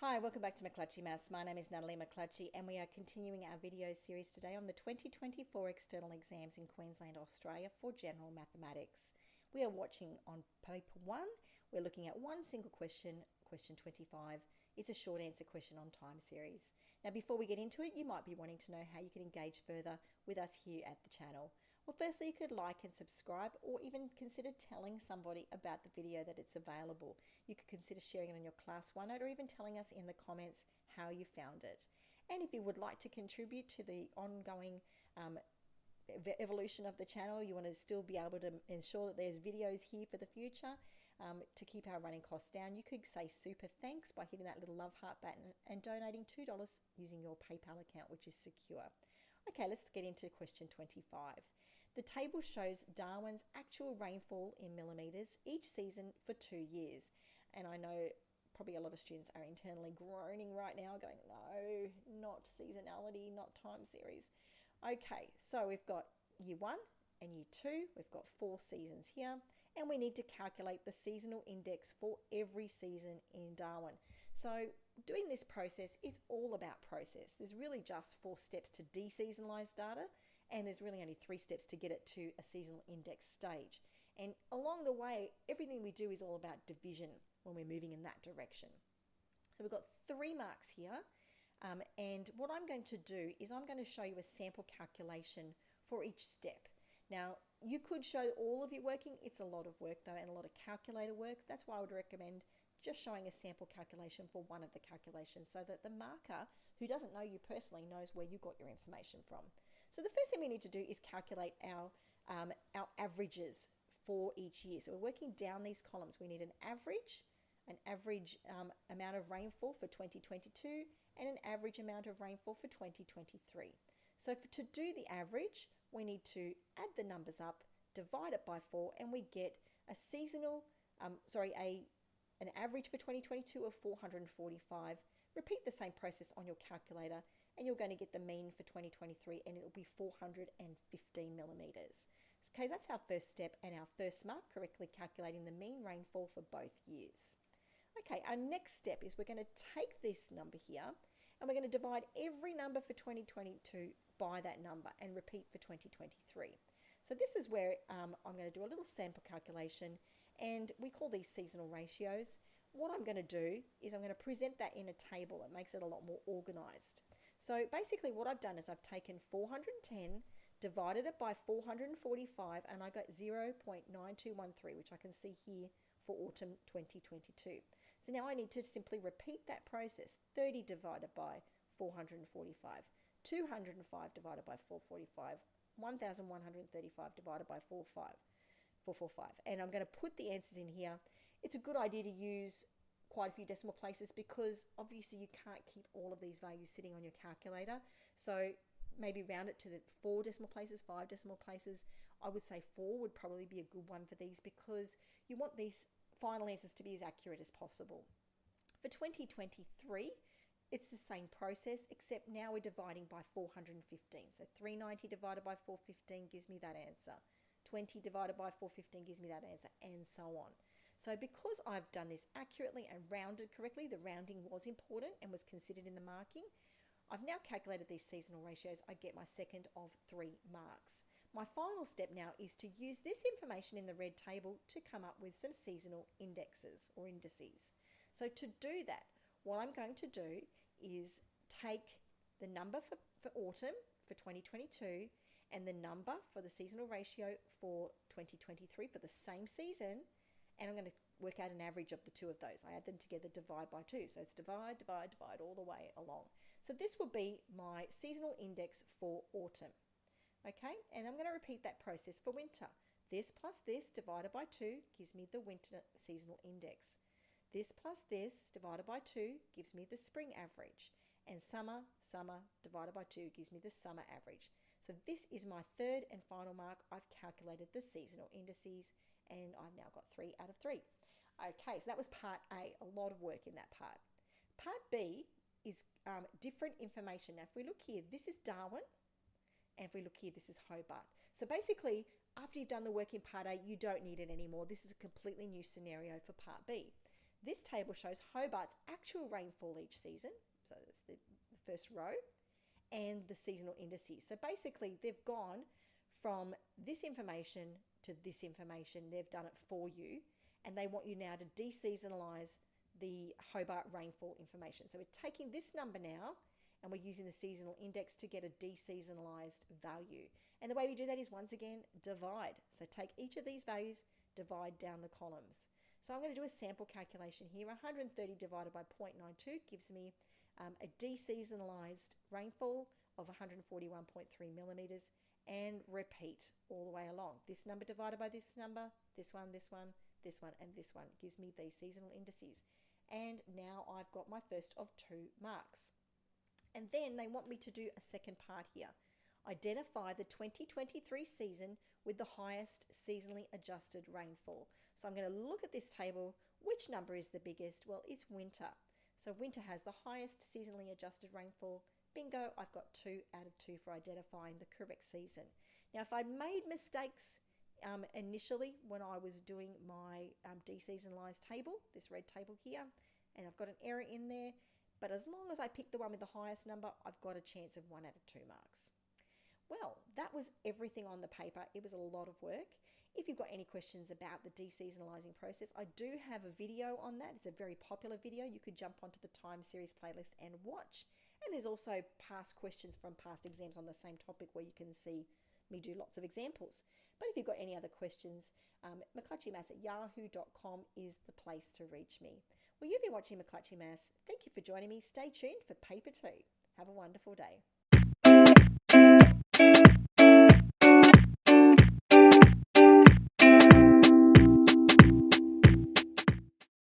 Hi, welcome back to McClutchy Maths. My name is Natalie McClutchy and we are continuing our video series today on the 2024 external exams in Queensland, Australia for general mathematics. We are watching on paper 1. We're looking at one single question, question 25. It's a short answer question on time series. Now before we get into it, you might be wanting to know how you can engage further with us here at the channel. Well, firstly, you could like and subscribe or even consider telling somebody about the video that it's available. You could consider sharing it on your class OneNote or even telling us in the comments how you found it. And if you would like to contribute to the ongoing evolution of the channel, you want to still be able to ensure that there's videos here for the future to keep our running costs down, you could say super thanks by hitting that little love heart button and donating $2 using your PayPal account, which is secure. Okay, let's get into question 25. The table shows Darwin's actual rainfall in millimetres each season for 2 years. And I know probably a lot of students are internally groaning right now going, no, not seasonality, not time series. Okay, so we've got year 1 and year 2. We've got 4 seasons here and we need to calculate the seasonal index for every season in Darwin. So doing this process, it's all about process. There's really just 4 steps to deseasonalise data and there's really only 3 steps to get it to a seasonal index stage. And along the way, everything we do is all about division when we're moving in that direction. So we've got 3 marks here. And what I'm going to do is I'm going to show you a sample calculation for each step. Now, you could show all of it working. It's a lot of work though and a lot of calculator work. That's why I would recommend just showing a sample calculation for one of the calculations so that the marker who doesn't know you personally knows where you got your information from. So the first thing we need to do is calculate our averages for each year. So we're working down these columns. We need an average amount of rainfall for 2022 and an average amount of rainfall for 2023. So to do the average, we need to add the numbers up, divide it by 4, and we get a an average for 2022 of 445. Repeat the same process on your calculator and you're going to get the mean for 2023 and it'll be 415 millimetres. Okay, that's our first step and our first mark, correctly calculating the mean rainfall for both years. Okay, our next step is we're going to take this number here and we're going to divide every number for 2022 by that number and repeat for 2023. So this is where I'm going to do a little sample calculation and we call these seasonal ratios. What I'm going to do is I'm going to present that in a table. It makes it a lot more organized. So basically what I've done is I've taken 410, divided it by 445 and I got 0.9213, which I can see here for autumn 2022. So now I need to simply repeat that process. 30 divided by 445, 205 divided by 445, 1135 divided by 445. And I'm going to put the answers in here. It's a good idea to use quite a few decimal places because obviously you can't keep all of these values sitting on your calculator. So maybe round it to the 4 decimal places, 5 decimal places. I would say 4 would probably be a good one for these because you want these final answers to be as accurate as possible. For 2023, it's the same process, except now we're dividing by 415. So 390 divided by 415 gives me that answer. 20 divided by 415 gives me that answer, and so on. So because I've done this accurately and rounded correctly, the rounding was important and was considered in the marking, I've now calculated these seasonal ratios. I get my second of 3 marks. My final step now is to use this information in the red table to come up with some seasonal indexes or indices. So to do that, what I'm going to do is take the number for autumn for 2022 and the number for the seasonal ratio for 2023 for the same season, and I'm going to work out an average of the two of those. I add them together, divide by 2. So it's divide, divide, divide all the way along. So this will be my seasonal index for autumn. Okay, and I'm going to repeat that process for winter. This plus this divided by 2 gives me the winter seasonal index. This plus this divided by 2 gives me the spring average. And summer divided by 2 gives me the summer average. So this is my third and final mark. I've calculated the seasonal indices and I've now got 3 out of 3. Okay, so that was part A, a lot of work in that part. Part B is different information. Now if we look here, this is Darwin, and if we look here, this is Hobart. So basically, after you've done the work in part A, you don't need it anymore. This is a completely new scenario for part B. This table shows Hobart's actual rainfall each season. So that's the first row, and the seasonal indices. So basically they've gone from this information to this information. They've done it for you, and they want you now to deseasonalise the Hobart rainfall information. So we're taking this number now and we're using the seasonal index to get a deseasonalised value. And the way we do that is, once again, divide. So take each of these values, divide down the columns. So I'm going to do a sample calculation here. 130 divided by 0.92 gives me a deseasonalised rainfall of 141.3 millimetres, and repeat all the way along. This number divided by this number, this one, this one, this one, and this one gives me these seasonal indices. And now I've got my first of 2 marks. And then they want me to do a second part here. Identify the 2023 season with the highest seasonally adjusted rainfall. So I'm going to look at this table. Which number is the biggest? Well, it's winter. So winter has the highest seasonally adjusted rainfall. Bingo, I've got 2 out of 2 for identifying the correct season. Now, if I'd made mistakes initially when I was doing my deseasonalised table, this red table here, and I've got an error in there, but as long as I pick the one with the highest number, I've got a chance of 1 out of 2 marks. Well, that was everything on the paper. It was a lot of work. If you've got any questions about the deseasonalising process, I do have a video on that. It's a very popular video. You could jump onto the Time Series playlist and watch. And there's also past questions from past exams on the same topic where you can see me do lots of examples. But if you've got any other questions, mcclutchymaths@yahoo.com is the place to reach me. Well, you've been watching McClutchy Maths. Thank you for joining me. Stay tuned for paper 2. Have a wonderful day.